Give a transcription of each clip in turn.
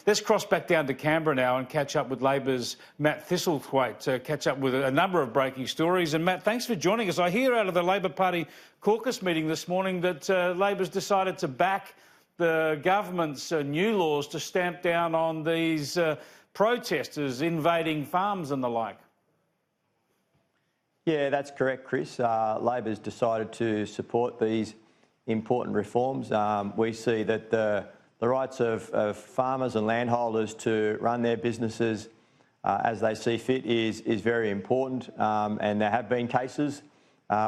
Let's cross back down to Canberra now and catch up with Labor's Matt Thistlethwaite to catch up with a number of breaking stories. And Matt, thanks for joining us. I hear out of the Labor Party caucus meeting this morning that Labor's decided to back the government's new laws to stamp down on these protesters invading farms and the like. Yeah, that's correct, Chris. Labor's decided to support these important reforms. We see that the rights of farmers and landholders to run their businesses as they see fit is very important, and there have been cases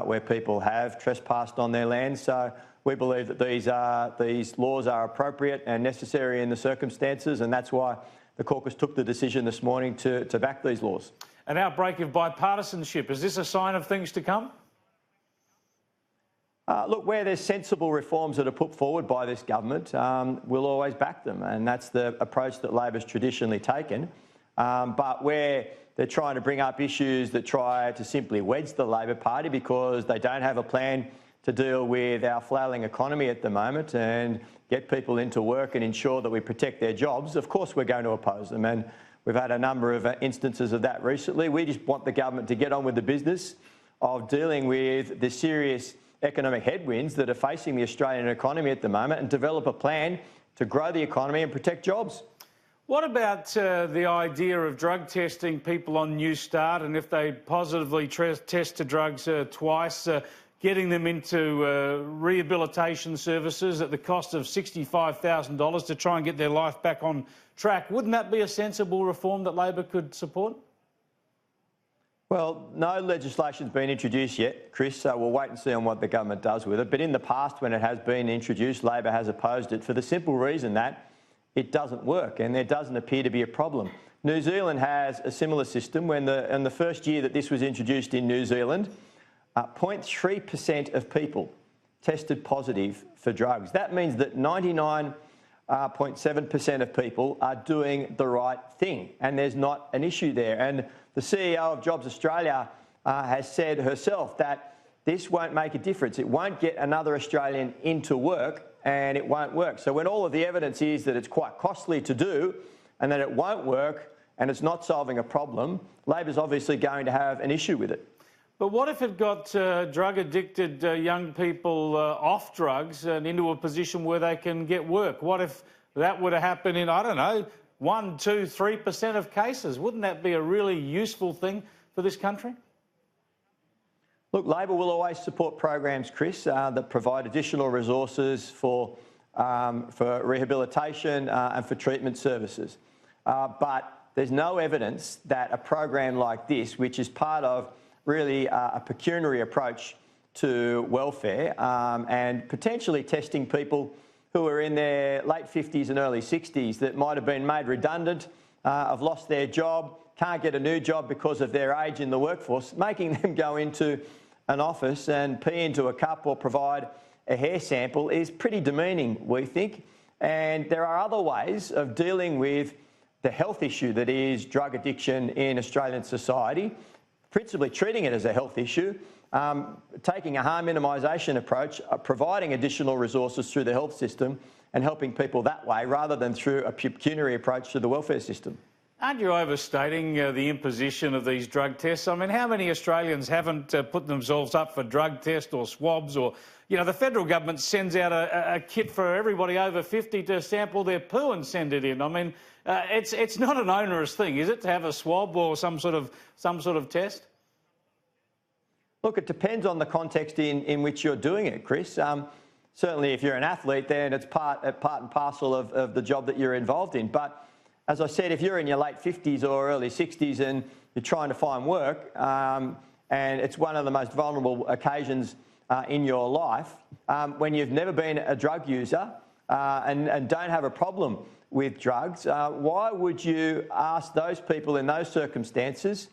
where people have trespassed on their land. So we believe that these laws are appropriate and necessary in the circumstances, and that's why the caucus took the decision this morning to back these laws. An outbreak of bipartisanship, is this a sign of things to come? Look, where there's sensible reforms that are put forward by this government, we'll always back them, and that's the approach that Labor's traditionally taken. But where they're trying to bring up issues that try to simply wedge the Labor Party because they don't have a plan to deal with our flailing economy at the moment and get people into work and ensure that we protect their jobs, of course we're going to oppose them. And we've had a number of instances of that recently. We just want the government to get on with the business of dealing with the serious economic headwinds that are facing the Australian economy at the moment and develop a plan to grow the economy and protect jobs. What about the idea of drug testing people on New Start, and if they positively test to drugs twice, getting them into rehabilitation services at the cost of $65,000 to try and get their life back on track? Wouldn't that be a sensible reform that Labor could support? Well, no legislation's been introduced yet, Chris, so we'll wait and see on what the government does with it. But in the past, when it has been introduced, Labor has opposed it for the simple reason that it doesn't work and there doesn't appear to be a problem. New Zealand has a similar system. In the first year that this was introduced in New Zealand, 0.3% of people tested positive for drugs. That means that 99.7% of people are doing the right thing, and there's not an issue there. And the CEO of Jobs Australia has said herself that this won't make a difference. It won't get another Australian into work, and it won't work. So when all of the evidence is that it's quite costly to do and that it won't work and it's not solving a problem, Labor's obviously going to have an issue with it. But what if it got drug-addicted young people off drugs and into a position where they can get work? What if that were to happen in, I don't know, 1%, 2%, 3% of cases? Wouldn't that be a really useful thing for this country? Look, Labor will always support programs, Chris, that provide additional resources for rehabilitation and for treatment services. But there's no evidence that a program like this, which is part of really a pecuniary approach to welfare and potentially testing people who are in their late 50s and early 60s that might have been made redundant, have lost their job, can't get a new job because of their age in the workforce, making them go into an office and pee into a cup or provide a hair sample is pretty demeaning, we think. And there are other ways of dealing with the health issue that is drug addiction in Australian society, principally treating it as a health issue, taking a harm minimisation approach, providing additional resources through the health system and helping people that way rather than through a pecuniary approach to the welfare system. Aren't you overstating the imposition of these drug tests? I mean, how many Australians haven't put themselves up for drug tests or swabs or, you know, the federal government sends out a kit for everybody over 50 to sample their poo and send it in. I mean, it's not an onerous thing, is it, to have a swab or some sort of test? Look, it depends on the context in which you're doing it, Chris. Certainly, if you're an athlete, then it's part and parcel of the job that you're involved in. But as I said, if you're in your late 50s or early 60s and you're trying to find work and it's one of the most vulnerable occasions in your life, when you've never been a drug user and don't have a problem with drugs, why would you ask those people in those circumstances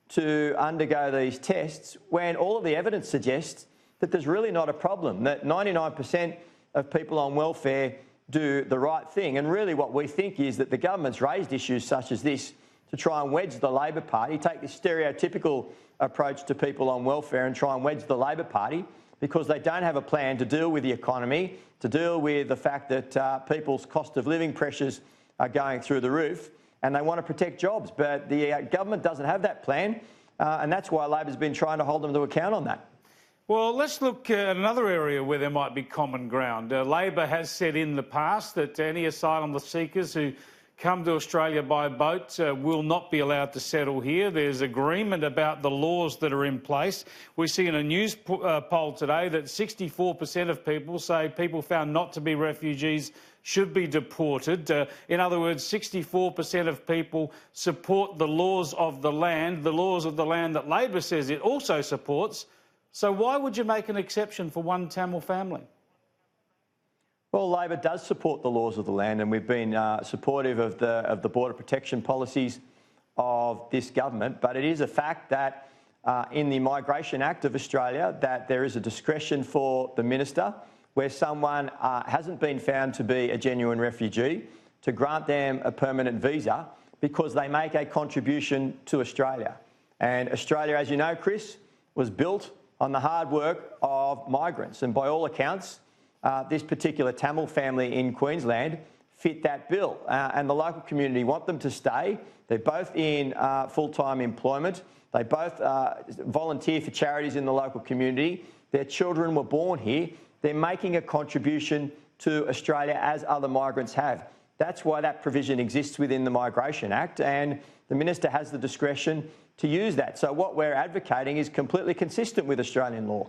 to undergo these tests when all of the evidence suggests that there's really not a problem, that 99% of people on welfare do the right thing? And really what we think is that the government's raised issues such as this to try and wedge the Labor Party, take this stereotypical approach to people on welfare and try and wedge the Labor Party because they don't have a plan to deal with the economy, to deal with the fact that people's cost of living pressures are going through the roof, and they want to protect jobs. But the government doesn't have that plan, and that's why Labor's been trying to hold them to account on that. Well, let's look at another area where there might be common ground. Labor has said in the past that any asylum seekers who come to Australia by boat will not be allowed to settle here. There's agreement about the laws that are in place. We see in a news poll today that 64% of people say people found not to be refugees should be deported. In other words, 64% of people support the laws of the land that Labor says it also supports. So why would you make an exception for one Tamil family? Well, Labor does support the laws of the land, and we've been supportive of the border protection policies of this government. But it is a fact that in the Migration Act of Australia that there is a discretion for the minister where someone hasn't been found to be a genuine refugee to grant them a permanent visa because they make a contribution to Australia. And Australia, as you know, Chris, was built on the hard work of migrants. And by all accounts, this particular Tamil family in Queensland fit that bill. And the local community want them to stay. They're both in full-time employment. They both volunteer for charities in the local community. Their children were born here. They're making a contribution to Australia as other migrants have. That's why that provision exists within the Migration Act, and the minister has the discretion to use that. So what we're advocating is completely consistent with Australian law.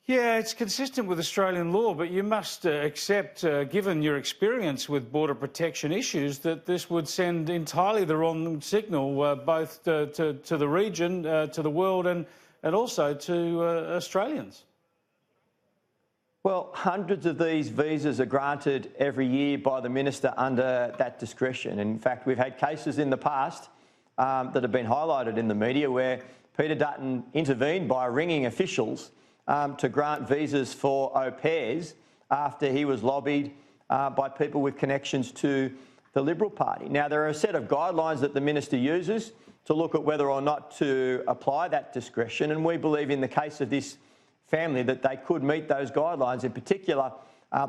Yeah, it's consistent with Australian law, but you must accept, given your experience with border protection issues, that this would send entirely the wrong signal, both to the region, to the world, and also to Australians. Well, hundreds of these visas are granted every year by the minister under that discretion. In fact, we've had cases in the past that have been highlighted in the media where Peter Dutton intervened by ringing officials to grant visas for au pairs after he was lobbied by people with connections to the Liberal Party. Now, there are a set of guidelines that the minister uses to look at whether or not to apply that discretion, and we believe in the case of this family that they could meet those guidelines, in particular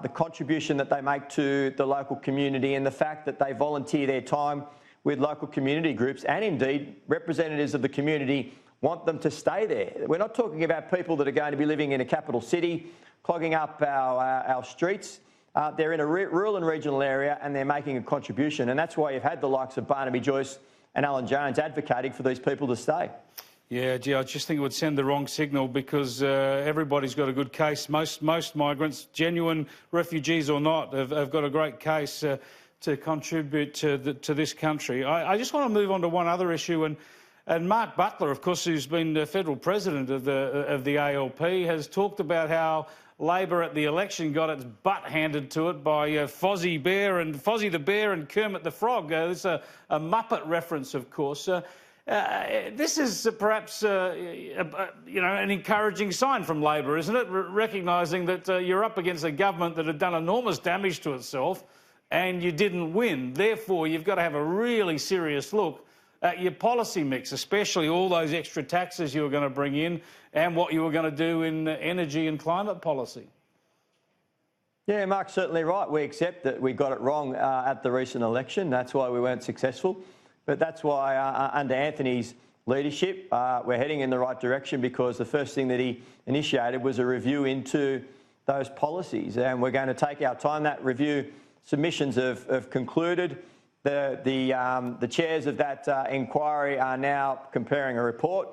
the contribution that they make to the local community and the fact that they volunteer their time with local community groups, and indeed representatives of the community want them to stay there. We're not talking about people that are going to be living in a capital city, clogging up our streets. They're in a rural and regional area and they're making a contribution, and that's why you've had the likes of Barnaby Joyce and Alan Jones advocating for these people to stay. Yeah, gee, I just think it would send the wrong signal because everybody's got a good case. Most migrants, genuine refugees or not, have got a great case to contribute to this country. I just want to move on to one other issue, and Mark Butler, of course, who's been the federal president of the ALP, has talked about how Labor at the election got its butt handed to it by Fozzie the Bear and Kermit the Frog. It's a Muppet reference, of course. This is perhaps, an encouraging sign from Labor, isn't it? Recognising that you're up against a government that had done enormous damage to itself and you didn't win. Therefore, you've got to have a really serious look at your policy mix, especially all those extra taxes you were going to bring in and what you were going to do in energy and climate policy. Yeah, Mark's certainly right. We accept that we got it wrong at the recent election. That's why we weren't successful. But that's why under Anthony's leadership, we're heading in the right direction, because the first thing that he initiated was a review into those policies. And we're going to take our time. That review submissions have concluded. The chairs of that inquiry are now comparing a report.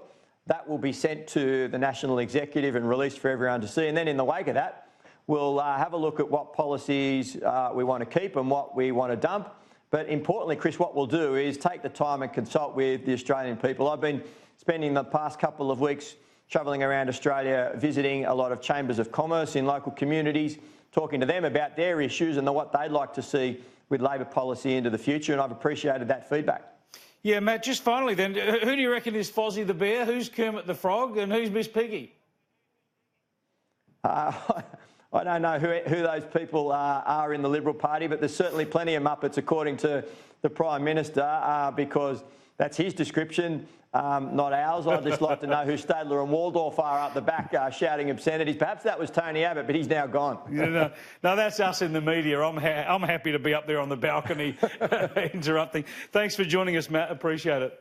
That will be sent to the National Executive and released for everyone to see. And then in the wake of that, we'll have a look at what policies we want to keep and what we want to dump. But importantly, Chris, what we'll do is take the time and consult with the Australian people. I've been spending the past couple of weeks travelling around Australia, visiting a lot of chambers of commerce in local communities, talking to them about their issues and what they'd like to see with Labor policy into the future, and I've appreciated that feedback. Yeah, Matt, just finally then, who do you reckon is Fozzie the Bear, who's Kermit the Frog and who's Miss Piggy? I don't know who those people are in the Liberal Party, but there's certainly plenty of Muppets, according to the Prime Minister, because That's his description, not ours. I'd just like to know who Stadler and Waldorf are up the back shouting obscenities. Perhaps that was Tony Abbott, but he's now gone. No, that's us in the media. I'm happy to be up there on the balcony interrupting. Thanks for joining us, Matt. Appreciate it.